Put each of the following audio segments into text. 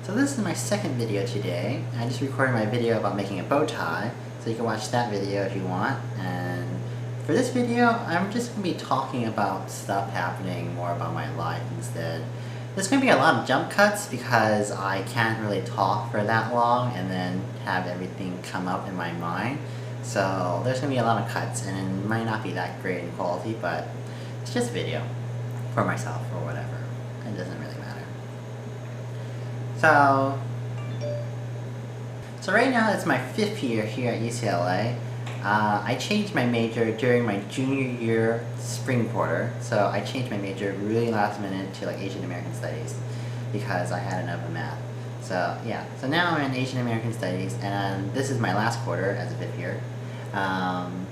So this is my second video today. I just recorded my video about making a bow tie, so you can watch that video if you want. And for this video, I'm just going to be talking about stuff happening, more about my life instead. There's going to be a lot of jump cuts because I can't really talk for that long and then have everything come up in my mind. So there's going to be a lot of cuts and it might not be that great in quality, but it's just a video for myself or whatever. It doesn't really matter. So right now it's my 5th year here at UCLA. I changed my major during my junior year spring quarter, so I changed my major really last minute to like Asian American Studies because I had enough of math. So yeah, so now I'm in Asian American Studies and this is my last quarter as a 5th year. And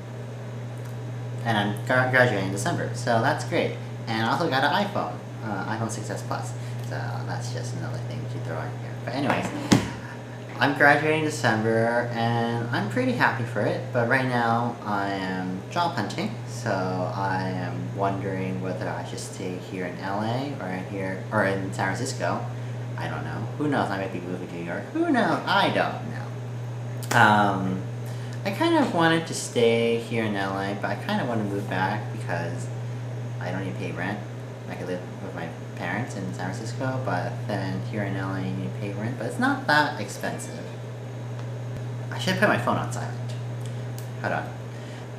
I'm graduating in December, so that's great. And I also got an iPhone, iPhone 6s Plus. So that's just another thing to throw in here. But anyways, I'm graduating in December and I'm pretty happy for it, but right now I am job hunting, so I am wondering whether I should stay here in LA or in San Francisco. I don't know. Who knows? I might be moving to New York. Who knows? I don't know. I kind of wanted to stay here in LA, but I kind of want to move back because I don't need to pay rent. I could live with my parents in San Francisco, but then here in LA you need to pay rent, but it's not that expensive. I should put my phone on silent. Hold on.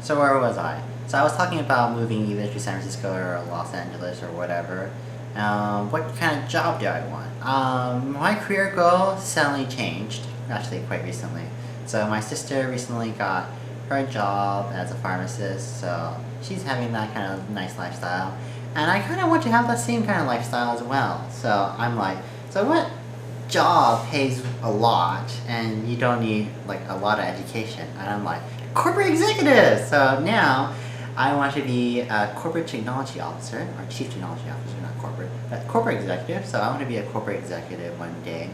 So where was I? So I was talking about moving either to San Francisco or Los Angeles or whatever. What kind of job do I want? My career goal suddenly changed, actually quite recently. So my sister recently got her job as a pharmacist, so she's having that kind of nice lifestyle. And I kind of want to have that same kind of lifestyle as well. So I'm like, so what job pays a lot and you don't need like a lot of education? And I'm like, corporate executive! So now I want to be a corporate technology officer, or chief technology officer, not corporate, but corporate executive. So I want to be a corporate executive one day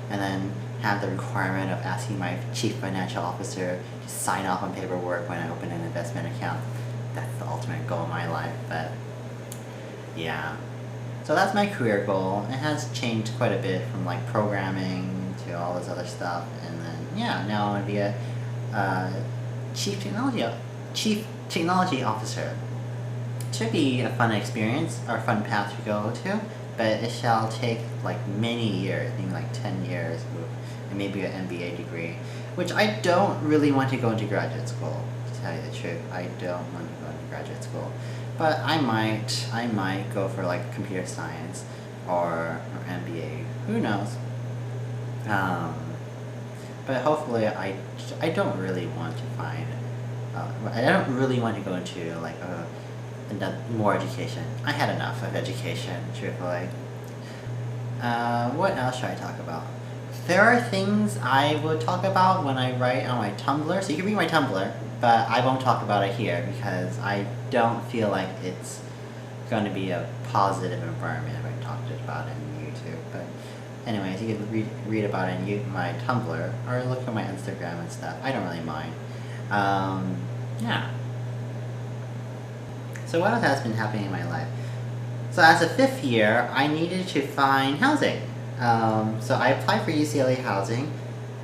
and then have the requirement of asking my chief financial officer to sign off on paperwork when I open an investment account. That's the ultimate goal of my life, but yeah. So that's my career goal. It has changed quite a bit from like programming to all this other stuff, and then yeah, now I want to be a chief technology officer. It should be a fun experience or fun path to go to, but it shall take like many years, I think like 10 years, and maybe an MBA degree, which I don't really want to go into graduate school, to tell you the truth. I don't want to go into graduate school. But I might go for like computer science or MBA, who knows. But hopefully I don't really want to find, I don't really want to go into like more education. I had enough of education, truthfully. What else should I talk about? There are things I would talk about when I write on my Tumblr, so you can read my Tumblr, but I won't talk about it here because I don't feel like it's going to be a positive environment if I talked about it on YouTube. But anyways, you can read about it in my Tumblr or look at my Instagram and stuff. I don't really mind. Yeah. So what else has been happening in my life? So as a 5th year, I needed to find housing. So I applied for UCLA housing,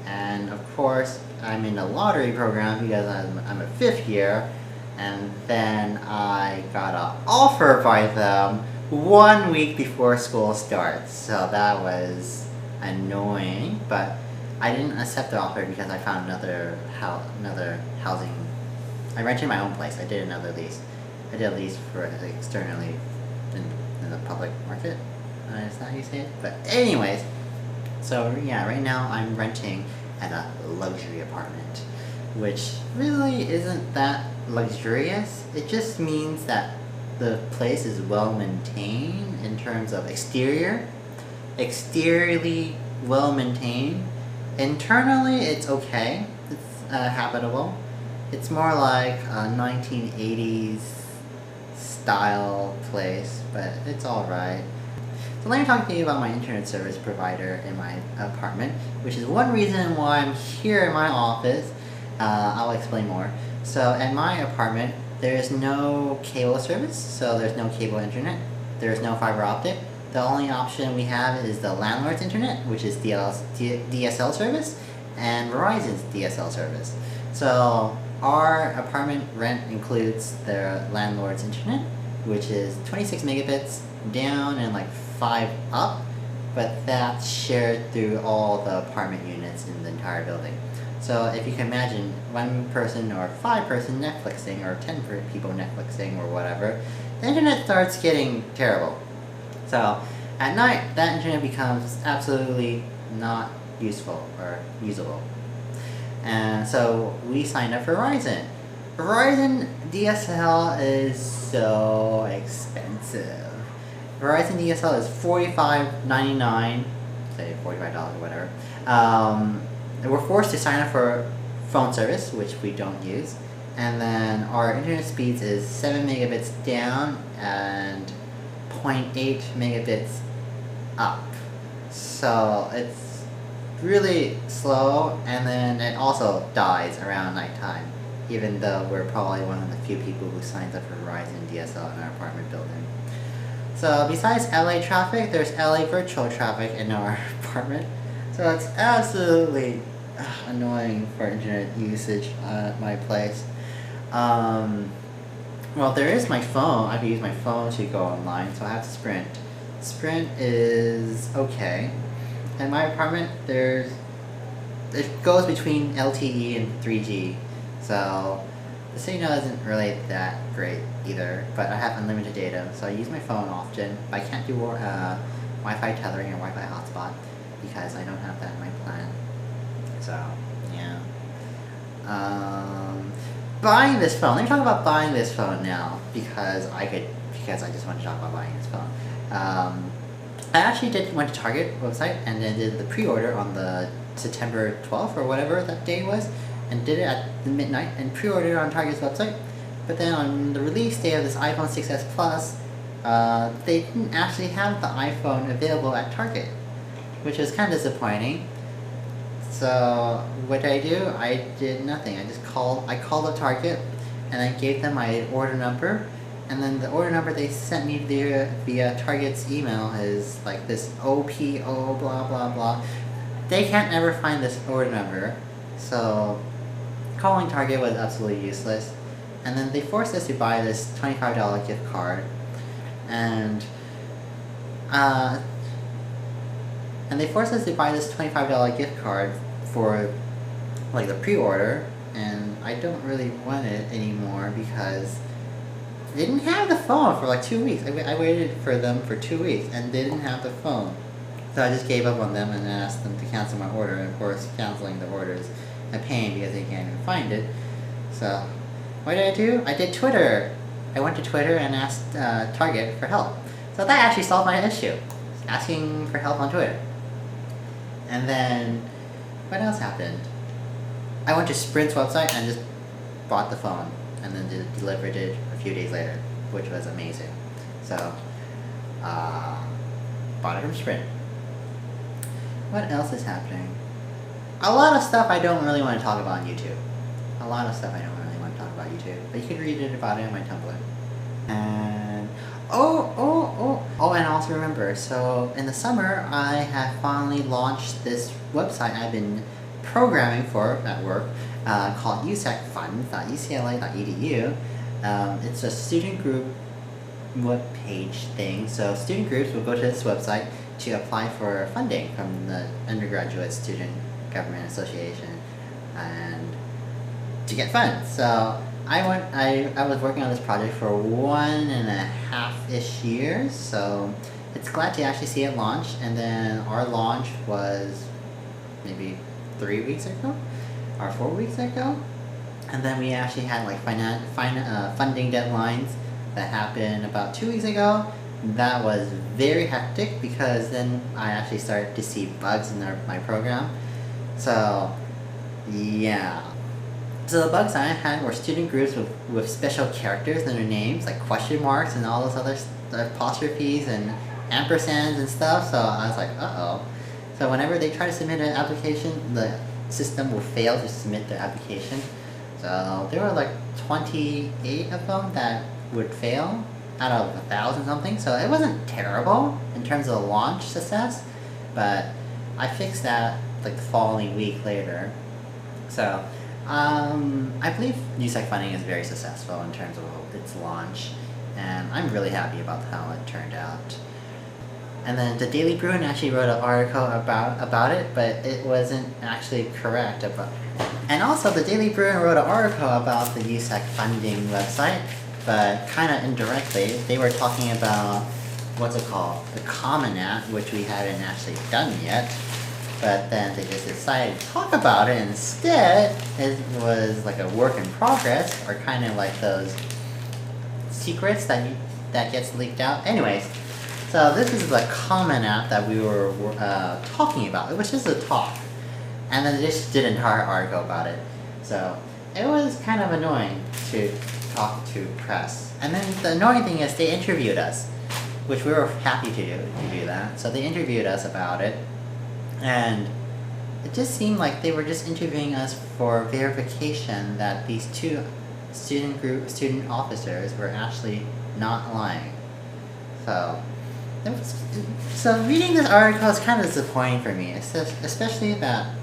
and of course I'm in the lottery program because I'm a 5th year, and then I got an offer by them 1 week before school starts. So that was annoying, but I didn't accept the offer because I found another housing. I rented my own place. I did another lease. I did a lease for externally in the public market. Is that how you say it? But anyways, so yeah, right now I'm renting at a luxury apartment, which really isn't that luxurious. It just means that the place is well maintained in terms of exteriorly well maintained. Internally, it's okay. It's habitable. It's more like a 1980s style place, but it's alright. So let me talk to you about my internet service provider in my apartment, which is one reason why I'm here in my office. I'll explain more. So at my apartment, there is no cable service, so there's no cable internet. There's no fiber optic. The only option we have is the landlord's internet, which is DSL service, and Verizon's DSL service. So our apartment rent includes the landlord's internet, which is 26 megabits down and like 5 up, but that's shared through all the apartment units in the entire building. So if you can imagine 1 person or 5 person Netflixing or 10 people Netflixing or whatever, the internet starts getting terrible. So at night, that internet becomes absolutely not useful or usable. And so we signed up for Verizon. Verizon DSL is so expensive. Verizon DSL is $45.99, say $45 or whatever. We're forced to sign up for phone service, which we don't use. And then our internet speeds is 7 megabits down and 0.8 megabits up. So it's really slow, and then it also dies around nighttime, even though we're probably one of the few people who signs up for Verizon DSL in our apartment building. So besides LA traffic, there's LA virtual traffic in our apartment. So it's absolutely annoying for internet usage at my place. Well, there is my phone. I can use my phone to go online, so I have Sprint. Sprint is okay. In my apartment, it goes between LTE and 3G, so the signal isn't really that great either, but I have unlimited data, so I use my phone often. I can't do Wi-Fi tethering or Wi-Fi hotspot because I don't have that in my plan. So, yeah. Buying this phone. Let me talk about buying this phone now because I just want to talk about buying this phone. I actually went to Target website and then did the pre-order on the September 12th or whatever that day was, and did it at midnight and pre-ordered on Target's website. But then on the release day of this iPhone 6s Plus, they didn't actually have the iPhone available at Target, which was kind of disappointing. So what did I do? I did nothing. I called up Target and I gave them my order number, and then the order number they sent me via Target's email is like this OPO blah blah blah. They can't ever find this order number, so calling Target was absolutely useless. And then they forced us to buy this $25 gift card, and they forced us to buy this $25 gift card for like the pre-order, and I don't really want it anymore because they didn't have the phone for like 2 weeks. I waited for them for 2 weeks and they didn't have the phone. So I just gave up on them and asked them to cancel my order, and of course canceling the order is a pain because they can't even find it. So what did I do? I did Twitter. I went to Twitter and asked Target for help. So that actually solved my issue, asking for help on Twitter. And then what else happened? I went to Sprint's website and just bought the phone, and then delivered it a few days later, which was amazing. So bought it from Sprint. What else is happening? A lot of stuff I don't really want to talk about on YouTube. A lot of stuff I don't really want to talk about YouTube, but you can read it about it on my Tumblr. And and also remember, so in the summer I have finally launched this website I've been programming for at work, called usecfunds.ucla.edu. It's a student group web page thing, so student groups will go to this website to apply for funding from the Undergraduate Student Government Association and to get funds. So I was working on this project for 1.5-ish years, so it's glad to actually see it launch. And then our launch was maybe 3 weeks ago or 4 weeks ago, and then we actually had like funding deadlines that happened about 2 weeks ago. That was very hectic because then I actually started to see bugs in my program. So yeah. So the bugs I had were student groups with special characters in their names, like question marks and all those other apostrophes and ampersands and stuff. So I was like, uh-oh. So whenever they try to submit an application, the system will fail to submit the application. So there were like 28 of them that would fail. out of 1,000 something, so it wasn't terrible in terms of the launch success, but I fixed that like the following week later. So I believe USAC funding is very successful in terms of its launch, and I'm really happy about how it turned out. And then the Daily Bruin actually wrote an article about it, but it wasn't actually correct. And also the Daily Bruin wrote an article about the USAC funding website, but kind of indirectly. They were talking about, what's it called, the Common App, which we haven't actually done yet. But then they just decided to talk about it instead. It was like a work in progress, or kind of like those secrets that gets leaked out. Anyways, so this is the Common App that we were talking about. It was just a talk, and then they just did an entire article about it. So it was kind of annoying to talk to press. And then the annoying thing is they interviewed us, which we were happy to do that. So they interviewed us about it. And it just seemed like they were just interviewing us for verification that these two student officers were actually not lying. So reading this article is kind of disappointing for me, especially that.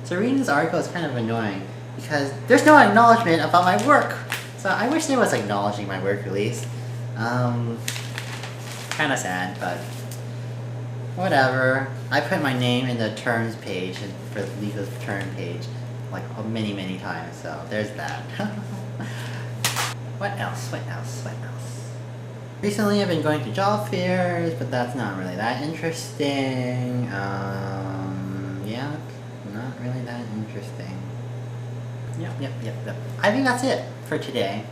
So reading this article is kind of annoying because there's no acknowledgement about my work. So I wish there was acknowledging my work at least. Kind of sad, but whatever. I put my name in the terms page for the legal term page like many times, so there's that. What else? Recently I've been going to job fairs, but that's not really that interesting. Yeah, not really that interesting. Yep. I think that's it for today.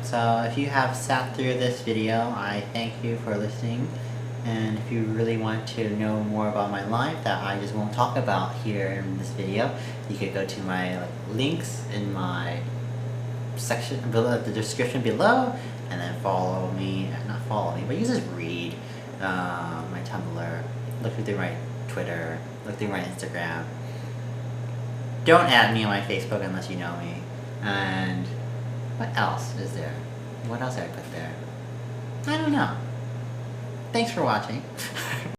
So if you have sat through this video, I thank you for listening. And if you really want to know more about my life that I just won't talk about here in this video, you could go to my links in my section below, the description below, and then follow me, not follow me, but you just read my Tumblr, look through my Twitter, look through my Instagram. Don't add me on my Facebook unless you know me. And what else is there? What else did I put there? I don't know. Thanks for watching.